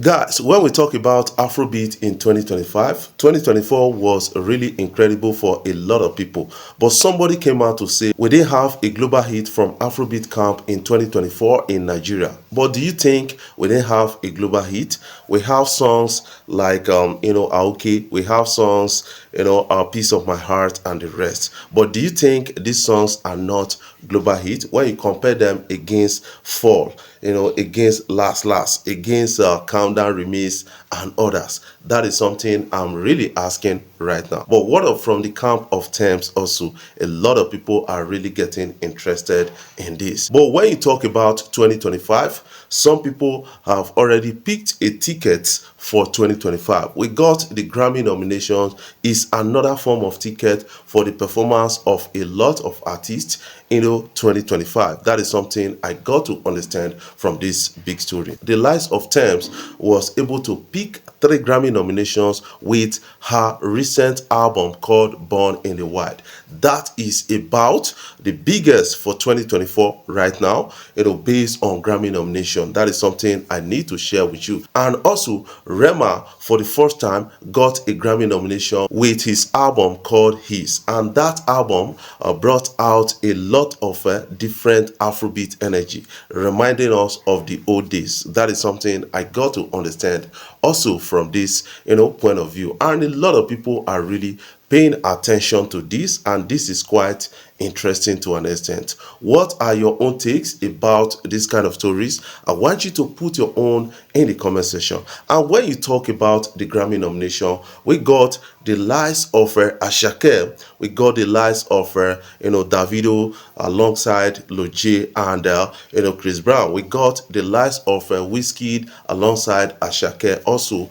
Guys, when we talk about Afrobeat in 2025, 2024 was really incredible for a lot of people. But somebody came out to say we didn't have a global hit from Afrobeat camp in 2024 in Nigeria. But do you think we didn't have a global hit? We have songs like, Aoke, we have songs, Piece of My Heart and the rest. But do you think these songs are not global hit when you compare them against Fall, against Last, against Countdown Remix and others? That is something I'm really asking right now. But what up from the camp of Thames also? A lot of people are really getting interested in this. But when you talk about 2025, some people have already picked a ticket for 2025. We got the Grammy nominations is another form of ticket for the performance of a lot of artists in 2025. That is something I got to understand from this big story. The Lies of Thames was able to pick 3 Grammy nominations with her recent album called Born in the Wild. That is about the biggest for 2024 right now, based on Grammy nomination. That is something I need to share with you. And also, Rema, for the first time, got a Grammy nomination with his album called His. And that album brought out a lot of different Afrobeat energy, reminding us of the old days. That is something I got to understand also from this, point of view. And a lot of people are really paying attention to this, and this is quite interesting to an extent. What are your own takes about this kind of stories? I want you to put your own in the comment section. And when you talk about the Grammy nomination, we got the Lies of Ashake, we got the Lies of Davido alongside Loj and Chris Brown. We got the Lies of Wizkid alongside Ashake also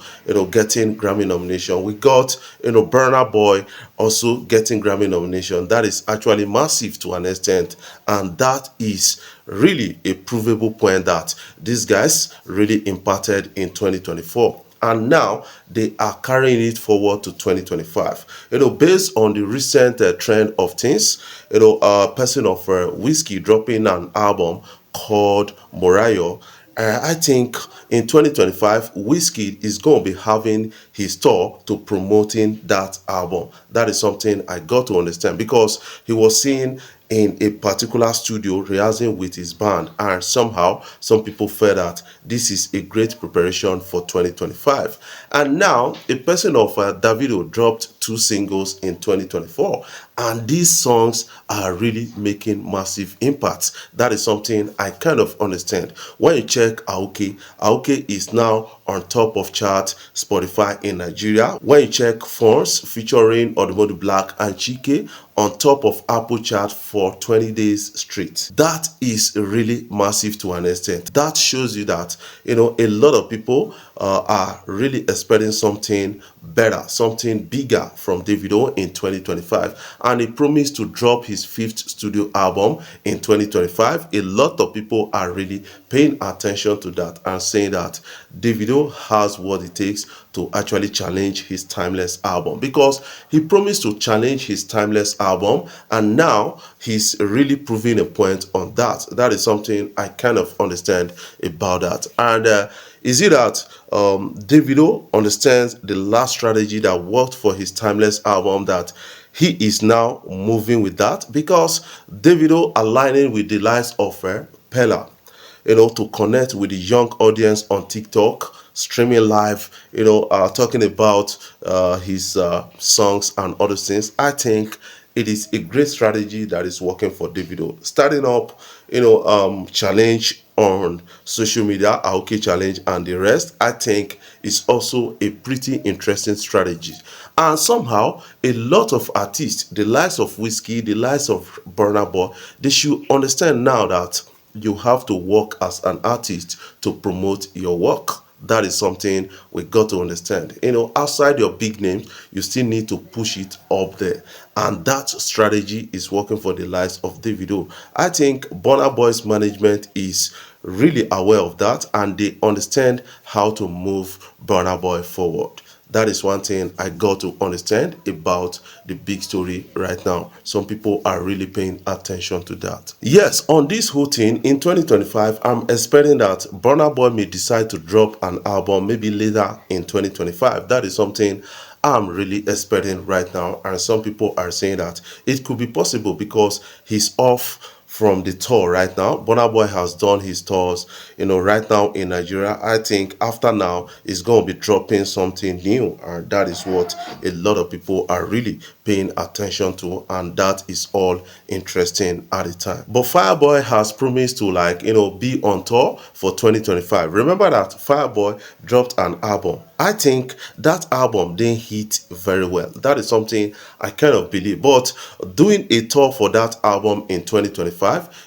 getting Grammy nomination. We got Burna Boy also getting Grammy nomination. That is actually massive to an extent, and that is really a provable point that these guys really imparted in 2024. And now they are carrying it forward to 2025. Based on the recent trend of things, a person of Wizkid dropping an album called Morayo. I think in 2025, Wizkid is going to be having his tour to promoting that album. That is something I got to understand, because he was seen in a particular studio rehearsing with his band, and somehow some people felt that this is a great preparation for 2025. And now a person of Davido dropped 2 singles in 2024, and these songs are really making massive impacts. That is something I kind of understand. When you check Aoke is now on top of chart Spotify in Nigeria. When you check Force featuring Odumodu Black and Chike, on top of Apple chart for 20 days straight. That is really massive to an extent. That shows you that a lot of people are really expecting something better, something bigger from Davido in 2025, and he promised to drop his 5th studio album in 2025. A lot of people are really paying attention to that and saying that Davido has what it takes to actually challenge his timeless album, because he promised to challenge his timeless album, and now he's really proving a point on that. That is something I kind of understand about that. And is it that Davido understands the last strategy that worked for his timeless album, that he is now moving with that? Because Davido aligning with the likes of Pella, to connect with the young audience on TikTok, streaming live, talking about his songs and other things. I think it is a great strategy that is working for Davido. Starting up, challenge on social media, Aoke challenge and the rest, I think is also a pretty interesting strategy. And somehow, a lot of artists, the likes of Wizkid, the likes of Burna Boy, they should understand now that you have to work as an artist to promote your work. That is something we got to understand. Outside your big names, you still need to push it up there. And that strategy is working for the likes of Davido. I think Burna Boy's management is really aware of that, and they understand how to move Burna Boy forward. That is one thing I got to understand about the big story right now. Some people are really paying attention to that. Yes, on this whole thing, in 2025, I'm expecting that Burna Boy may decide to drop an album maybe later in 2025. That is something I'm really expecting right now. And some people are saying that it could be possible because he's off from the tour right now. Burna Boy has done his tours, right now in Nigeria. I think after now, he's going to be dropping something new. And that is what a lot of people are really paying attention to. And that is all interesting at the time. But Fireboy has promised to be on tour for 2025. Remember that Fireboy dropped an album. I think that album didn't hit very well. That is something I kind of believe. But doing a tour for that album in 2025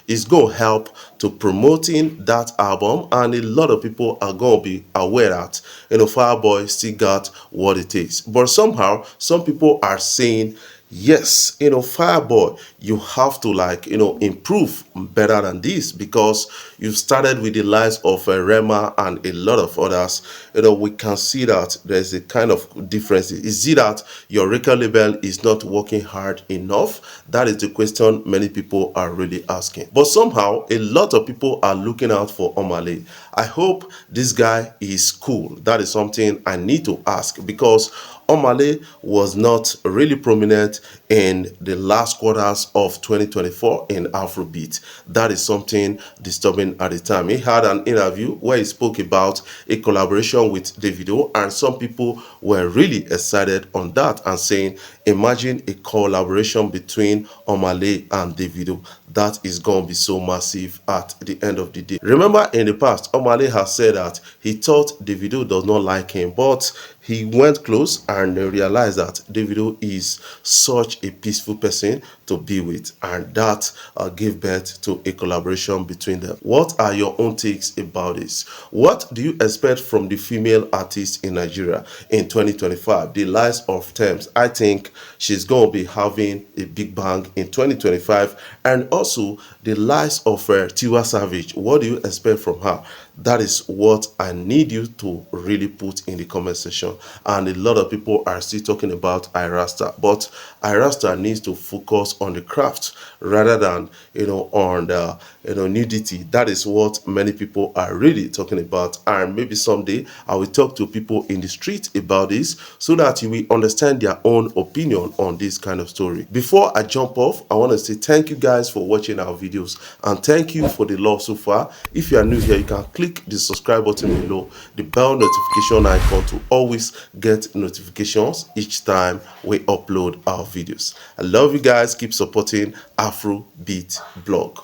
is going to help to promoting that album, and a lot of people are going to be aware that Fireboy still got what it takes. But somehow some people are saying, yes, Fireboy, you have to improve better than this, because you started with the likes of Rema and a lot of others. We can see that there's a kind of difference. Is it that your record label is not working hard enough? That is the question many people are really asking. But somehow a lot of people are looking out for Omale. I hope this guy is cool. That is something I need to ask, because Omale was not really prominent in the last quarters of 2024 in Afrobeat. That is something disturbing at the time. He had an interview where he spoke about a collaboration with Davido, and some people were really excited on that and saying, imagine a collaboration between Omale and Davido. That is going to be so massive at the end of the day. Remember, in the past, Omale has said that he thought Davido does not like him, but he went close and realized that Davido is such a peaceful person to be with, and that gave birth to a collaboration between them. What are your own takes about this? What do you expect from the female artist in Nigeria in 2025? The Lies of Thames. I think she's going to be having a big bang in 2025, and also the Lies of Tiwa Savage. What do you expect from her? That is what I need you to really put in the comment section. And a lot of people are still talking about Irasta, but Irasta needs to focus on the craft rather than on the nudity. That is what many people are really talking about. And maybe someday I will talk to people in the street about this, so that you will understand their own opinion on this kind of story. Before I jump off, I want to say thank you guys for watching our videos, and thank you for the love so far. If you are new here, you can click the subscribe button below, the bell notification icon, to always get notifications each time we upload our videos. I love you guys. Keep supporting Afrobeat blog.